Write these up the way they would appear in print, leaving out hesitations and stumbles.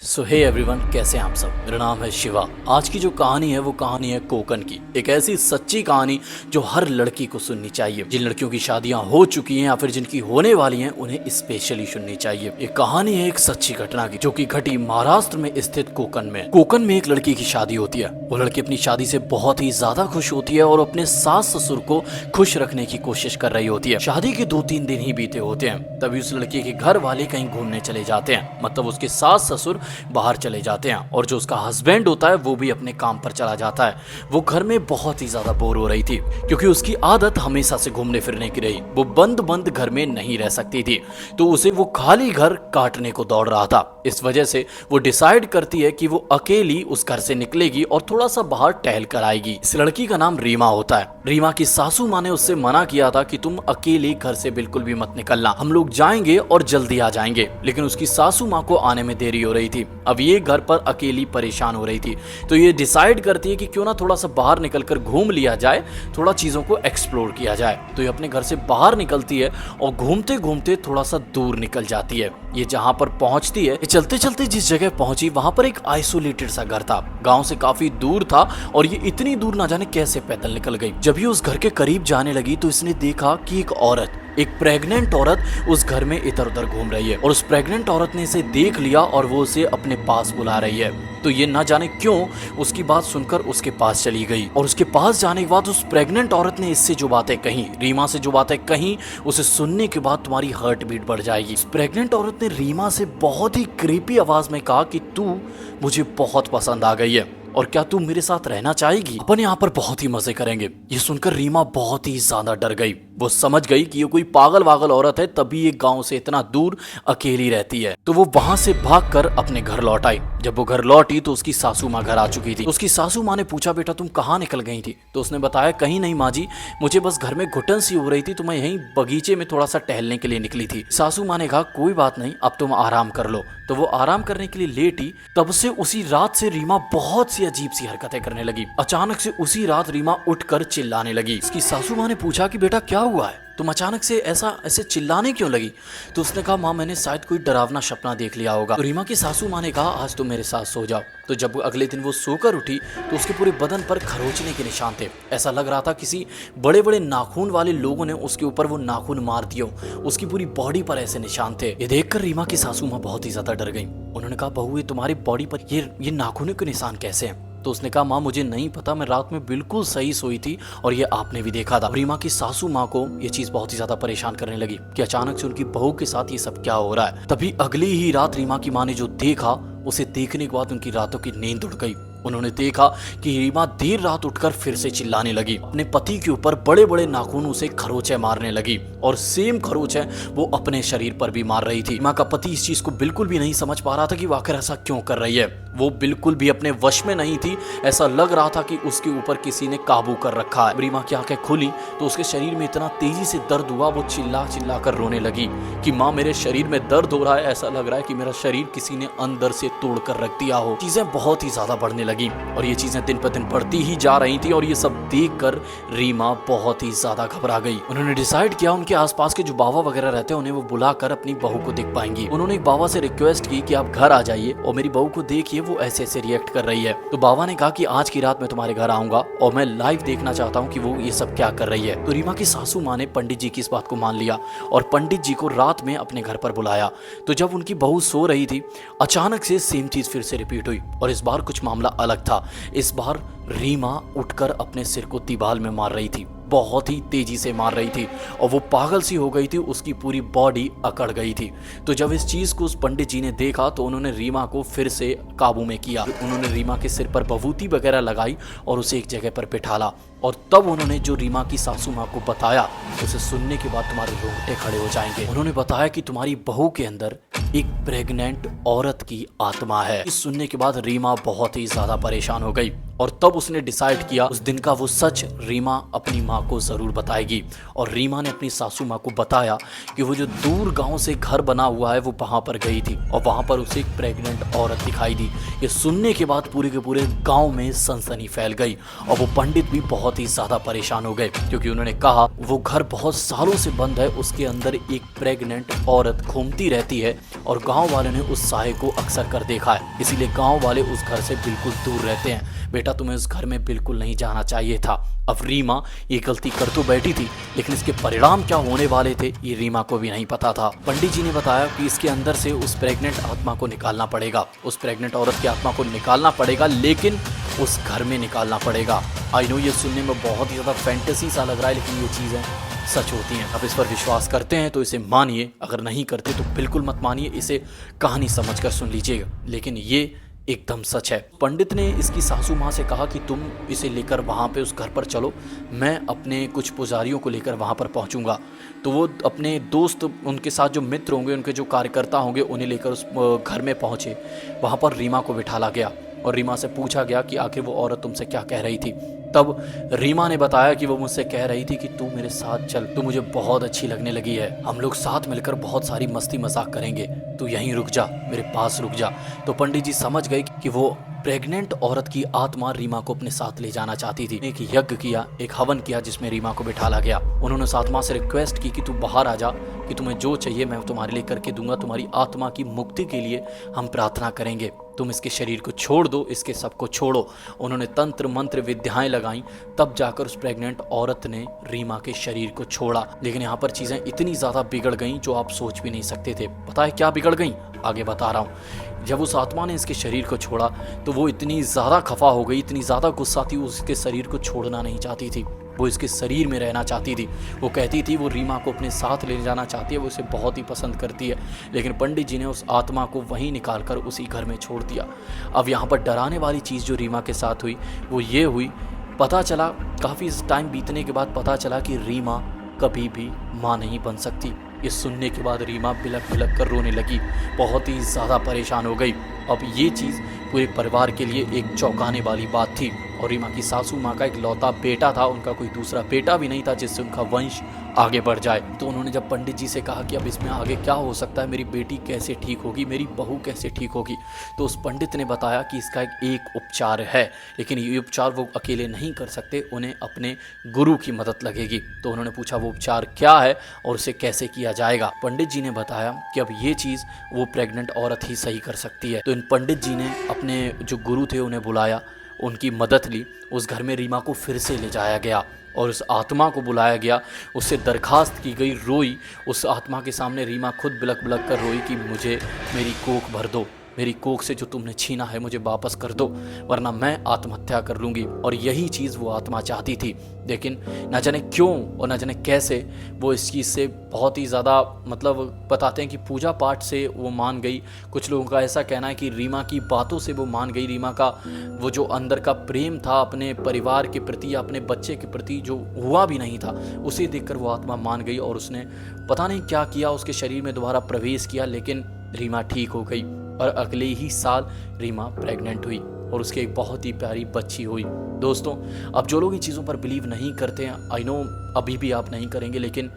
सो hey everyone, कैसे हैं आप सब। मेरा नाम है शिवा। आज की जो कहानी है वो कहानी है कोकन की। एक ऐसी सच्ची कहानी जो हर लड़की को सुननी चाहिए। जिन लड़कियों की शादियां हो चुकी हैं या फिर जिनकी होने वाली हैं उन्हें स्पेशली सुननी चाहिए। ये कहानी है एक सच्ची घटना की जो कि घटी महाराष्ट्र में स्थित कोकन में। कोकन में एक लड़की की शादी होती है। वो लड़की अपनी शादी से बहुत ही ज्यादा खुश होती है और अपने सास ससुर को खुश रखने की कोशिश कर रही होती है। शादी के 2-3 दिन ही बीते होते हैं तभी उस लड़की के घर वाले कहीं घूमने चले जाते हैं। मतलब उसके सास ससुर बाहर चले जाते हैं और जो उसका हस्बैंड होता है वो भी अपने काम पर चला जाता है। वो घर में बहुत ही ज्यादा बोर हो रही थी क्योंकि उसकी आदत हमेशा से घूमने फिरने की रही। वो बंद बंद घर में नहीं रह सकती थी तो उसे वो खाली घर काटने को दौड़ रहा था। इस वजह से वो डिसाइड करती है कि वो अकेली उस घर से निकलेगी और थोड़ा सा बाहर टहल कर आएगी। इस लड़की का नाम रीमा होता है। रीमा की सासू माँ ने उससे मना किया था कि तुम अकेले घर से बिल्कुल भी मत निकलना, हम लोग जाएंगे और जल्दी आ जाएंगे। लेकिन उसकी सासू माँ को आने में देरी हो रही थी। अब ये घर पर अकेली परेशान हो रही थी तो ये डिसाइड करती है कि क्यों ना थोड़ा सा बाहर निकलकर घूम लिया जाए, थोड़ा चीजों को एक्सप्लोर किया जाए। तो ये अपने घर से बाहर निकलती है और घूमते घूमते थोड़ा सा दूर निकल जाती है। ये जहां पर पहुंचती है, ये चलते चलते जिस जगह पहुंची वहां पर एक आइसोलेटेड सा घर था। गांव से काफी दूर था और ये इतनी दूर ना जाने कैसे पैदल निकल गई। जब ये उस घर के करीब जाने लगी तो इसने देखा कि एक प्रेग्नेंट औरत उस घर में इधर उधर घूम रही है और उस प्रेग्नेंट औरत ने इसे देख लिया और वो उसे अपने पास बुला रही है। तो ये ना जाने क्यों उसकी बात सुनकर उसके पास चली गई और उसके पास जाने के बाद उस प्रेग्नेंट औरत ने इससे जो बातें कही, रीमा से जो बातें कही, उसे सुनने के बाद तुम्हारी हार्ट बीट बढ़ जाएगी। इस प्रेग्नेंट औरत ने रीमा से बहुत ही क्रीपी आवाज में कहा कि तू मुझे बहुत पसंद आ गई है और क्या तू मेरे साथ रहना चाहेगी? अपन यहाँ पर बहुत ही मजे करेंगे। ये सुनकर रीमा बहुत ही ज्यादा डर गई। वो समझ गई कि ये कोई पागल वागल औरत है तभी ये गांव से इतना दूर अकेली रहती है। तो वो वहां से भागकर अपने घर लौट आई। जब वो घर लौटी तो उसकी सासू माँ घर आ चुकी थी। उसकी सासू माँ ने पूछा, बेटा तुम कहाँ निकल गई थी? तो उसने बताया, कहीं नहीं माँ जी, मुझे बस घर में घुटन सी हो रही थी तो मैं यहीं बगीचे में थोड़ा सा टहलने के लिए निकली थी। सासू माँ ने कहा, कोई बात नहीं, अब तुम आराम कर लो। तो वो आराम करने के लिए लेटी। तब से उसी रात से रीमा बहुत सी अजीब सी हरकतें करने लगी। अचानक से उसी रात रीमा उठकर चिल्लाने लगी। उसकी सासू माँ ने पूछा कि बेटा क्या हुआ है, तुम अचानक से ऐसे चिल्लाने क्यों लगी? तो उसने कहा, माँ मैंने शायद कोई डरावना सपना देख लिया होगा। तो रीमा की सासू माँ ने कहा, आज तुम मेरे साथ सो जाओ। तो जब अगले दिन वो सोकर उठी तो उसके पूरे बदन पर खरोचने के निशान थे। ऐसा लग रहा था किसी बड़े बड़े नाखून वाले लोगों ने उसके ऊपर वो नाखून मार दियो। उसकी पूरी बॉडी पर ऐसे निशान थे। ये देखकर रीमा की सासू माँ बहुत ही ज्यादा डर गई। उन्होंने कहा, बहू ये तुम्हारी बॉडी पर ये नाखूनों के निशान कैसे हैं? तो उसने कहा, माँ मुझे नहीं पता, मैं रात में बिल्कुल सही सोई थी और ये आपने भी देखा था। रीमा की सासू माँ को ये चीज बहुत ही ज्यादा परेशान करने लगी कि अचानक से उनकी बहू के साथ ये सब क्या हो रहा है। तभी अगली ही रात रीमा की माँ ने जो देखा, उसे देखने के बाद उनकी रातों की नींद उड़ गई। उन्होंने देखा कि रीमा देर रात उठकर फिर से चिल्लाने लगी। अपने पति के ऊपर बड़े बड़े नाखूनों से खरोंचे मारने लगी और सेम खरोंचे वो अपने शरीर पर भी मार रही थी। रीमा का पति इस चीज को बिल्कुल भी नहीं समझ पा रहा था कि वो आखिर ऐसा क्यों कर रही है। वो बिल्कुल भी अपने वश में नहीं थी। ऐसा लग रहा था कि उसके ऊपर किसी ने काबू कर रखा है। रीमा की आंखें खुली तो उसके शरीर में इतना तेजी से दर्द हुआ, वो चिल्ला चिल्ला कर रोने लगी कि माँ मेरे शरीर में दर्द हो रहा है, ऐसा लग रहा है कि मेरा शरीर किसी ने अंदर से तोड़ कर रख दिया हो। चीजें बहुत ही ज्यादा बढ़ने लगी और ये चीजें दिन पर दिन बढ़ती ही जा रही थी और ये सब देखकर रीमा बहुत ही ज्यादा घबरा गई। उन्होंने डिसाइड किया उनके आसपास के जो बाबा वगैरह रहते हैं उन्हें वो बुलाकर अपनी बहू को देख पाएंगी। उन्होंने एक बाबा से रिक्वेस्ट की कि आप घर आ जाइए और मेरी बहू को देखिए वो ऐसे ऐसे रिएक्ट कर रही है। तो बाबा ने कहा कि आज की रात मैं तुम्हारे घर आऊंगा और मैं लाइव देखना चाहता हूँ कि वो ये सब क्या कर रही है। तो रीमा की सासू माँ ने पंडित जी की इस बात को मान लिया और पंडित जी को रात में अपने घर पर बुलाया। तो जब उनकी बहू सो रही थी अचानक से सेम चीज फिर से रिपीट हुई और इस बार कुछ मामला अलग था। इस बार रीमा उठकर अपने सिर को दीवार में मार रही थी, बहुत ही तेजी से मार रही थी और वो पागल सी हो गई थी, उसकी पूरी बॉडी अकड़ गई थी। तो जब इस चीज को उस पंडित जी ने देखा तो उन्होंने रीमा को फिर से काबू में किया। उन्होंने रीमा के सिर पर भभूति वगैरह लगाई और उसे एक जगह पर बिठाला और तब उन्होंने जो रीमा की सासू माँ को बताया उसे सुनने के बाद तुम्हारे रोंगटे खड़े हो जाएंगे। उन्होंने बताया कि तुम्हारी बहू के अंदर एक प्रेग्नेंट औरत की आत्मा है। इस सुनने के बाद रीमा बहुत ही ज्यादा परेशान हो गई और तब उसने डिसाइड किया उस दिन का वो सच रीमा अपनी माँ को ज़रूर बताएगी। और रीमा ने अपनी सासू माँ को बताया कि वो जो दूर गांव से घर बना हुआ है वो वहाँ पर गई थी और वहाँ पर उसे एक प्रेग्नेंट औरत दिखाई दी। ये सुनने के बाद पूरे के पूरे गांव में सनसनी फैल गई और वो पंडित भी बहुत ही ज़्यादा परेशान हो गए, क्योंकि उन्होंने कहा वो घर बहुत सालों से बंद है, उसके अंदर एक प्रेग्नेंट औरत घूमती रहती है और गाँव वालों ने उस साहे को अक्सर कर देखा है, इसीलिए गाँव वाले उस घर से बिल्कुल दूर रहते हैं। बेटा तुम्हें उस घर में बिल्कुल नहीं जाना चाहिए था। अब रीमा ये गलती कर तो बैठी थी, लेकिन इसके परिणाम क्या होने वाले थे ये रीमा को भी नहीं पता था। पंडित जी ने बताया कि इसके अंदर से उस प्रेग्नेंट आत्मा को निकालना पड़ेगा, उस प्रेग्नेंट औरत की आत्मा को निकालना पड़ेगा, लेकिन उस घर में निकालना पड़ेगा। आई नो ये सुनने में बहुत ही ज़्यादा फैंटेसी सा लग रहा है, लेकिन ये चीज़ें सच होती हैं। अब इस पर विश्वास करते हैं तो इसे मानिए, अगर नहीं करते तो बिल्कुल मत मानिए, इसे कहानी समझकर सुन लीजिएगा, लेकिन ये एकदम सच है। पंडित ने इसकी सासू माँ से कहा कि तुम इसे लेकर वहाँ पे उस घर पर चलो, मैं अपने कुछ पुजारियों को लेकर वहाँ पर पहुँचूँगा। तो वो अपने दोस्त, उनके साथ जो मित्र होंगे, उनके जो कार्यकर्ता होंगे, उन्हें लेकर उस घर में पहुँचे। वहाँ पर रीमा को बिठाला गया और रीमा से पूछा गया कि आखिर वो औरत तुमसे क्या कह रही थी। तब रीमा ने बताया कि वो मुझसे कह रही थी कि तू मेरे साथ चल, तू मुझे बहुत अच्छी लगने लगी है, हम लोग साथ मिलकर बहुत सारी मस्ती मजाक करेंगे, तू यहीं रुक जा, मेरे पास रुक जा। तो पंडित जी समझ गए कि वो प्रेग्नेंट औरत की आत्मा रीमा को अपने साथ ले जाना चाहती थी। एक यज्ञ किया, एक हवन किया जिसमें रीमा को बिठाला गया। उन्होंने उस आत्मा से रिक्वेस्ट की कि तू बाहर आ जा, कि तुम्हें जो चाहिए मैं तुम्हारे लिए करके दूंगा, तुम्हारी आत्मा की मुक्ति के लिए हम प्रार्थना करेंगे, तुम इसके शरीर को छोड़ दो, इसके सबको छोड़ो। उन्होंने तंत्र मंत्र विद्याएं लगाई, तब जाकर उस प्रेग्नेंट औरत ने रीमा के शरीर को छोड़ा। लेकिन यहाँ पर चीज़ें इतनी ज़्यादा बिगड़ गईं जो आप सोच भी नहीं सकते थे। पता है क्या बिगड़ गईं? आगे बता रहा हूँ। जब उस आत्मा ने इसके शरीर को छोड़ा तो वो इतनी ज़्यादा खफा हो गई, इतनी ज़्यादा गुस्सा थी, उसके शरीर को छोड़ना नहीं चाहती थी, वो इसके शरीर में रहना चाहती थी। वो कहती थी वो रीमा को अपने साथ ले जाना चाहती है, वो उसे बहुत ही पसंद करती है। लेकिन पंडित जी ने उस आत्मा को वहीं निकाल कर उसी घर में छोड़ दिया। अब यहाँ पर डराने वाली चीज़ जो रीमा के साथ हुई वो ये हुई, पता चला काफ़ी टाइम बीतने के बाद पता चला कि रीमा कभी भी माँ नहीं बन सकती। ये सुनने के बाद रीमा बिलक बिलक कर रोने लगी, बहुत ही ज़्यादा परेशान हो गई। अब ये चीज़ पूरे परिवार के लिए एक चौंकाने वाली बात थी। और रीमा की सासू माँ का एक लौता बेटा था, उनका कोई दूसरा बेटा भी नहीं था जिससे उनका वंश आगे बढ़ जाए। तो उन्होंने जब पंडित जी से कहा कि अब इसमें आगे क्या हो सकता है, मेरी बेटी कैसे ठीक होगी, मेरी बहू कैसे ठीक होगी, तो उस पंडित ने बताया कि इसका एक उपचार है, लेकिन ये उपचार वो अकेले नहीं कर सकते, उन्हें अपने गुरु की मदद लगेगी। तो उन्होंने पूछा वो उपचार क्या है और उसे कैसे किया जाएगा। पंडित जी ने बताया कि अब ये चीज़ वो प्रेग्नेंट औरत ही सही कर सकती है। तो इन पंडित जी ने अपने जो गुरु थे उन्हें बुलाया, उनकी मदद ली, उस घर में रीमा को फिर से ले जाया गया और उस आत्मा को बुलाया गया, उससे दरखास्त की गई, रोई। उस आत्मा के सामने रीमा खुद बिलक बिलक कर रोई कि मुझे मेरी कोख भर दो, मेरी कोख से जो तुमने छीना है मुझे वापस कर दो, वरना मैं आत्महत्या कर लूँगी। और यही चीज़ वो आत्मा चाहती थी, लेकिन न जाने क्यों और न जाने कैसे वो इस चीज़ से बहुत ही ज़्यादा, मतलब बताते हैं कि पूजा पाठ से वो मान गई। कुछ लोगों का ऐसा कहना है कि रीमा की बातों से वो मान गई। रीमा का वो जो अंदर का प्रेम था अपने परिवार के प्रति या अपने बच्चे के प्रति जो हुआ भी नहीं था, उसे देखकर वो आत्मा मान गई और उसने पता नहीं क्या किया, उसके शरीर में दोबारा प्रवेश किया, लेकिन रीमा ठीक हो गई। और अगले ही साल रीमा प्रेग्नेंट हुई और उसकी एक बहुत ही प्यारी बच्ची हुई। दोस्तों, अब जो लोग इन चीज़ों पर बिलीव नहीं करते हैं, आई नो अभी भी आप नहीं करेंगे, लेकिन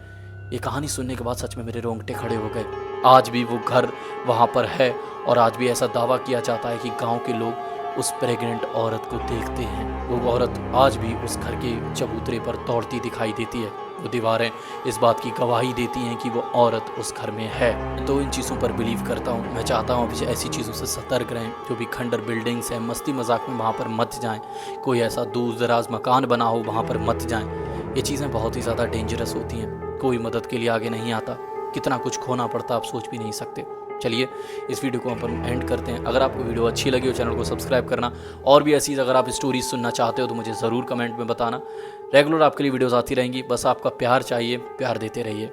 ये कहानी सुनने के बाद सच में मेरे रोंगटे खड़े हो गए। आज भी वो घर वहाँ पर है और आज भी ऐसा दावा किया जाता है कि गांव के लोग उस प्रेग्नेंट औरत को देखते हैं। वो औरत आज भी उस घर के चबूतरे पर दौड़ती दिखाई देती है। वो दीवारें इस बात की गवाही देती हैं कि वो औरत उस घर में है। तो इन चीज़ों पर बिलीव करता हूँ। मैं चाहता हूँ अब ऐसी चीज़ों से सतर्क रहें। जो भी खंडर बिल्डिंग्स हैं, मस्ती मजाक में वहाँ पर मत जाएं। कोई ऐसा दूर दराज मकान बना हो वहाँ पर मत जाएं। ये चीज़ें बहुत ही ज़्यादा डेंजरस होती हैं। कोई मदद के लिए आगे नहीं आता, कितना कुछ खोना पड़ता आप सोच भी नहीं सकते। चलिए इस वीडियो को अपन एंड करते हैं। अगर आपको वीडियो अच्छी लगी हो चैनल को सब्सक्राइब करना, और भी ऐसी अगर आप स्टोरीज सुनना चाहते हो तो मुझे ज़रूर कमेंट में बताना। रेगुलर आपके लिए वीडियोस आती रहेंगी, बस आपका प्यार चाहिए, प्यार देते रहिए।